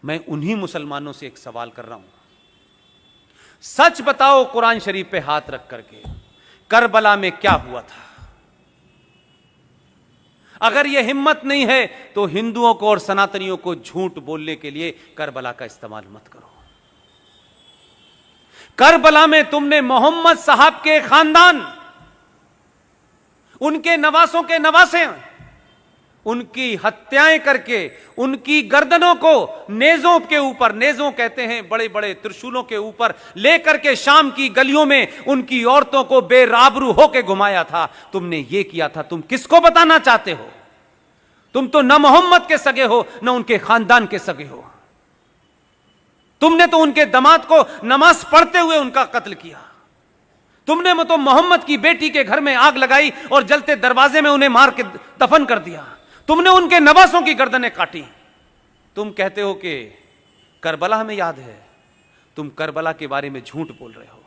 मैं उन्हीं मुसलमानों से एक सवाल कर रहा हूं, सच बताओ कुरान शरीफ पे हाथ रख करके, करबला में क्या हुआ था? अगर यह हिम्मत नहीं है तो हिंदुओं को और सनातनियों को झूठ बोलने के लिए करबला का इस्तेमाल मत करो। करबला में तुमने मोहम्मद साहब के खानदान, उनके नवासों के नवासे, उनकी हत्याएं करके उनकी गर्दनों को नेजों के ऊपर, नेजों कहते हैं बड़े बड़े त्रिशूलों के ऊपर लेकर के शाम की गलियों में उनकी औरतों को बेराबरू होकर घुमाया था। तुमने ये किया था। तुम किसको बताना चाहते हो? तुम तो न मोहम्मद के सगे हो न उनके खानदान के सगे हो। तुमने तो उनके दामाद को नमाज पढ़ते हुए उनका कत्ल किया। तुमने तो मोहम्मद की बेटी के घर में आग लगाई और जलते दरवाजे में उन्हें मार के दफन कर दिया। तुमने उनके नवासों की गर्दनें काटी। तुम कहते हो कि करबला हमें याद है। तुम करबला के बारे में झूठ बोल रहे हो।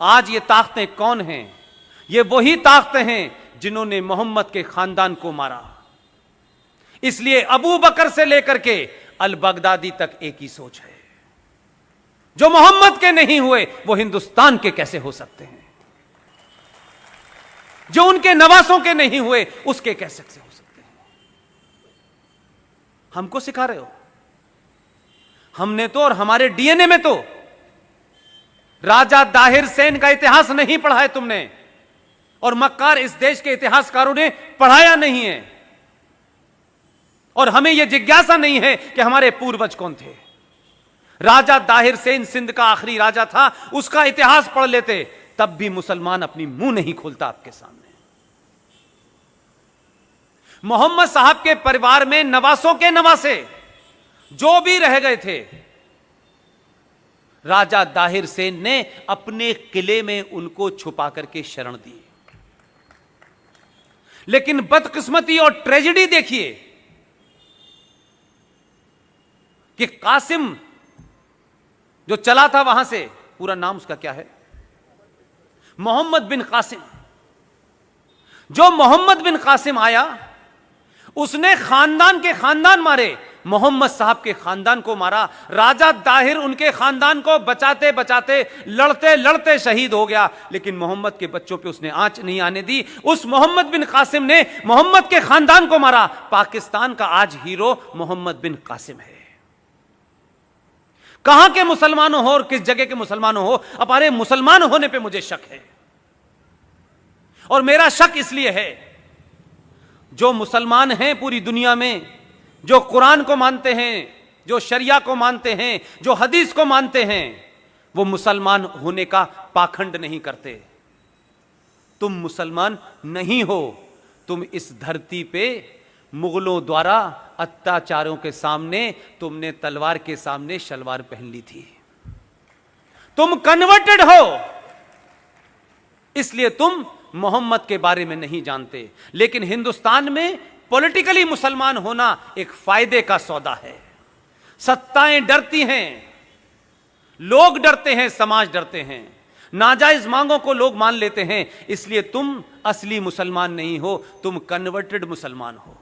आज ये ताकतें कौन हैं? ये वही ताकतें हैं जिन्होंने मोहम्मद के खानदान को मारा। इसलिए अबू बकर से लेकर के अल बगदादी तक एक ही सोच है, जो मोहम्मद के नहीं हुए वो हिंदुस्तान के कैसे हो सकते हैं? जो उनके नवासों के नहीं हुए उसके कैसे हो सकते हैं? हमको सिखा रहे हो? हमने तो और हमारे डीएनए में तो राजा दाहिर सेन का इतिहास नहीं पढ़ा है तुमने, और मक्कार इस देश के इतिहासकारों ने पढ़ाया नहीं है, और हमें यह जिज्ञासा नहीं है कि हमारे पूर्वज कौन थे। राजा दाहिर सेन सिंध का आखिरी राजा था, उसका इतिहास पढ़ लेते, तब भी मुसलमान अपनी मुंह नहीं खोलता आपके सामने। मोहम्मद साहब के परिवार में नवासों के नवासे जो भी रह गए थे, राजा दाहिर सेन ने अपने किले में उनको छुपा करके शरण दी। लेकिन बदकिस्मती और ट्रेजेडी देखिए कि कासिम जो चला था वहां से, पूरा नाम उसका क्या है? मोहम्मद बिन कासिम। जो मोहम्मद बिन कासिम आया, उसने खानदान के खानदान मारे, मोहम्मद साहब के खानदान को मारा। राजा दाहिर उनके खानदान को बचाते बचाते, लड़ते लड़ते शहीद हो गया, लेकिन मोहम्मद के बच्चों पे उसने आंच नहीं आने दी। उस मोहम्मद बिन कासिम ने मोहम्मद के खानदान को मारा। पाकिस्तान का आज हीरो मोहम्मद बिन कासिम है। कहां के मुसलमानों हो और किस जगह के मुसलमानों हो, हमारे मुसलमान होने पे मुझे शक है। और मेरा शक इसलिए है, जो मुसलमान हैं पूरी दुनिया में, जो कुरान को मानते हैं, जो शरिया को मानते हैं, जो हदीस को मानते हैं, वो मुसलमान होने का पाखंड नहीं करते। तुम मुसलमान नहीं हो। तुम इस धरती पे मुगलों द्वारा अत्याचारों के सामने तुमने तलवार के सामने शलवार पहन ली थी। तुम कन्वर्टेड हो, इसलिए तुम मोहम्मद के बारे में नहीं जानते। लेकिन हिंदुस्तान में पॉलिटिकली मुसलमान होना एक फायदे का सौदा है। सत्ताएं डरती हैं, लोग डरते हैं, समाज डरते हैं, नाजायज मांगों को लोग मान लेते हैं। इसलिए तुम असली मुसलमान नहीं हो, तुम कन्वर्टेड मुसलमान हो।